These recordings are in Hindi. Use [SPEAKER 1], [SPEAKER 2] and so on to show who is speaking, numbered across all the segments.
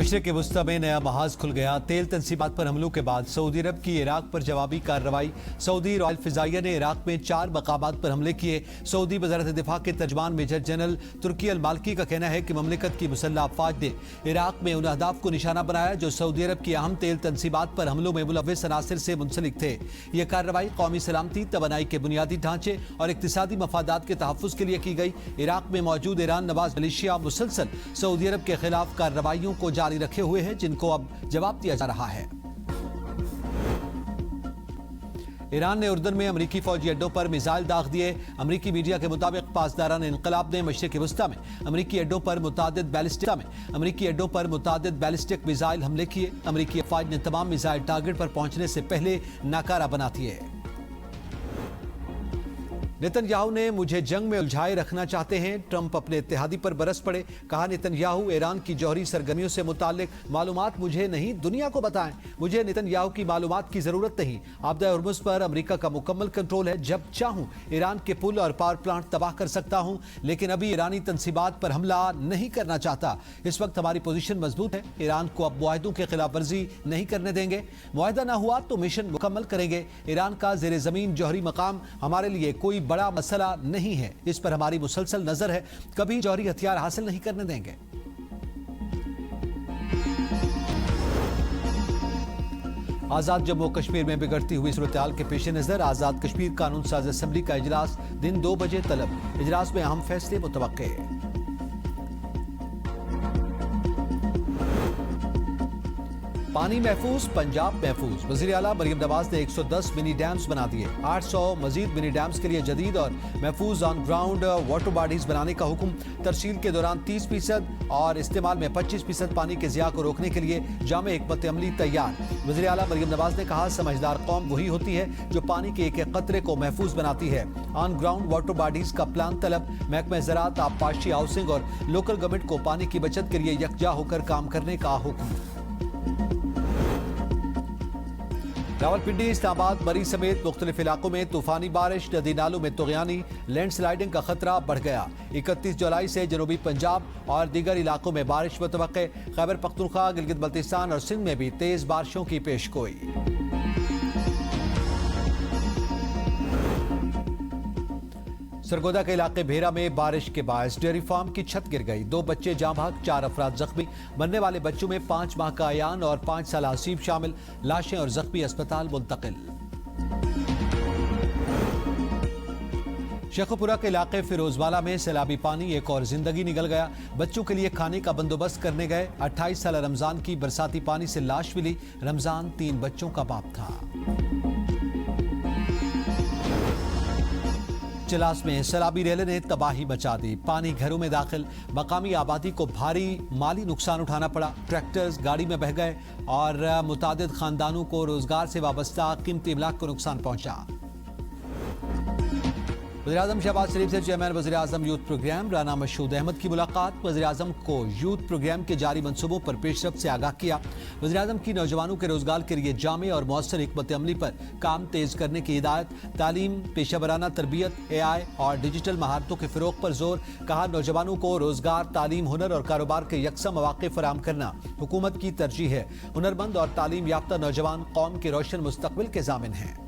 [SPEAKER 1] मशरिक़ वस्ता में नया महाज खुल गया। तेल तंसीबात पर हमलों के बाद सऊदी अरब की इराक पर जवाबी कार्रवाई। सऊदी रॉयल फिजाइया ने इराक में 4 मकामात पर हमले किए। सऊदी वज़ारत दिफा के तर्जमान मेजर जनरल तुर्की अल मालकी का कहना है कि ममलिकत की मुसल्लह अफवाज ने इराक में उन अहदाफ को निशाना बनाया जो सऊदी अरब की अहम तेल तंसीबात पर हमलों में मुलव्विस अनासिर से मुंसलिक थे। यह कार्रवाई कौमी सलामती, तवानाई के बुनियादी ढांचे और इक्तिसादी मफादात के तहफ़्फ़ुज़ के लिए की गई। इराक में मौजूद ईरान नवाज मिलिशिया मुसलसल सऊदी अरब के खिलाफ कार्रवाइयों को जारी रखे हुए हैं, जिनको अब जवाब दिया जा रहा है। ईरान ने उर्दन में अमरीकी फौजी अड्डों पर मिसाइल दाग दिए। अमरीकी मीडिया के मुताबिक पासदारान इनकलाब ने मशरिक़ वस्ता में अमरीकी अड्डों पर मुतादिद बैलिस्टिक मिसाइल हमले किए। अमरीकी अफवाज ने तमाम मिसाइल टारगेट पर पहुंचने से पहले नाकारा बना दिए। नेतन्याहू ने मुझे जंग में उलझाए रखना चाहते हैं। ट्रंप अपने इत्तेहादी पर बरस पड़े। कहा नेतन्याहू ईरान की जौहरी सरगर्मियों से मुताल्लिक मालूमात मुझे नहीं, दुनिया को बताएं। मुझे नेतन्याहू की मालूमात की जरूरत नहीं। आबदा हुर्मुज़ पर अमेरिका का मुकम्मल कंट्रोल है। जब चाहूं ईरान के पुल और पावर प्लांट तबाह कर सकता हूं, लेकिन अभी ईरानी तंसीबात पर हमला नहीं करना चाहता। इस वक्त हमारी पोजीशन मजबूत है। ईरान को अब मुआहदों की खिलाफ वर्जी नहीं करने देंगे। मुआहदा ना हुआ तो मिशन मुकम्मल करेंगे। ईरान का ज़ेर ज़मीन जौहरी मकाम हमारे लिए कोई बड़ा मसला नहीं है। इस पर हमारी मुसलसल नजर है। कभी जौहरी हथियार हासिल नहीं करने देंगे। आजाद जम्मू कश्मीर में बिगड़ती हुई सूरत-ए-हाल के पेश नजर आजाद कश्मीर कानून साज असेंबली का इजलास दिन 2 बजे तलब। इजलास में अहम फैसले मुतवक्के। पानी महफूज, पंजाब महफूज। वज़ीर आला मरियम नवाज ने 110 मिनी डैम्स बना दिए। 800 मजीद मिनी डैम्स के लिए जदीद और महफूज ऑन ग्राउंड वाटर बॉडीज बनाने का हुक्म। तरसील के दौरान 30% और इस्तेमाल में 25% पानी के ज़िया को रोकने के लिए जामे हिकमत अमली तैयार। वज़ीर आला मरियम नवाज ने कहा समझदार कौम वही होती है जो पानी के एक एक कतरे को महफूज बनाती है। ऑन ग्राउंड वाटर बॉडीज का प्लान तलब। महकमा ज़राअत, आबपाशी, हाउसिंग और लोकल गवर्नमेंट को पानी की बचत के लिए यकजा होकर काम करने का हुक्म। रावलपिंडी, इस्लामाबाद, मरी समेत मुख्तलिफ इलाकों में तूफानी बारिश। नदी नालों में तुग़यानी, लैंडस्लाइडिंग का खतरा बढ़ गया। 31 जुलाई से जनूबी पंजाब और दीगर इलाकों में बारिश मुतवक्के। खैबर पख्तूनख्वा, गिलगित बल्तिस्तान और सिंध में भी तेज बारिशों की पेशगोई। सरगोदा के इलाके भेरा में बारिश के बायस डेयरी फार्म की छत गिर गई। 2 बच्चे जाँ भाग, 4 अफराद जख्मी। मरने वाले बच्चों में 5 माह का अयान और 5 साल हसीब शामिल। लाशें और जख्मी अस्पताल मुंतकिल। शेखुपुरा के इलाके फिरोजवाला में सैलाबी पानी एक और जिंदगी निकल गया। बच्चों के लिए खाने का बंदोबस्त करने गए। 28 साल रमजान की बरसाती पानी से लाश मिली। रमजान 3 बच्चों का बाप था। चिलास में सैलाबी रेले ने तबाही मचा दी। पानी घरों में दाखिल। मकामी आबादी को भारी माली नुकसान उठाना पड़ा। ट्रैक्टर्स गाड़ी में बह गए और मुतादिद खानदानों को रोजगार से वाबस्ता कीमती इमलाक को नुकसान पहुंचा। वज़ीर-ए-आज़म शहबाज शरीफ से चेयरमैन वज़ीर-ए-आज़म यूथ प्रोग्राम राना मशहूद अहमद की मुलाकात। वज़ीर-ए-आज़म को यूथ प्रोग्राम के जारी मंसूबों पर पेशरफ्त से आगाह किया। वज़ीर-ए-आज़म की नौजवानों के रोजगार के लिए जामे और मौसर हिकमत अमली पर काम तेज करने की हिदायत। तालीम, पेशा वराना तरबियत, AI और डिजिटल महारतों के फ़रोग़ पर जोर। कहा नौजवानों को रोजगार, तालीम, हुनर और कारोबार के यकसा मौक़े फराहम करना हुकूमत की तरजीह है। हुनरमंद और तालीम याफ्ता नौजवान कौम के रोशन मुस्तक़बिल के ज़ामिन हैं।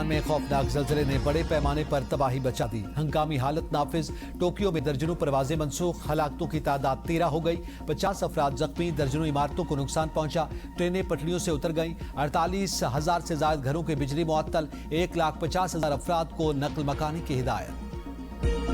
[SPEAKER 1] में खौफनाक ज़लज़ले ने बड़े पैमाने पर तबाही मचा दी। हंगामी हालत नाफिज। टोक्यो में दर्जनों परवाजें मनसूख। हलाकतों की तादाद 13 हो गई। 50 अफराद जख्मी। दर्जनों इमारतों को नुकसान पहुंचा। ट्रेनें पटरियों से उतर गईं। 48,000 से ज्यादा घरों की बिजली मुअत्तल। 1,50,000 अफराद को नकल मकानी की हिदायत।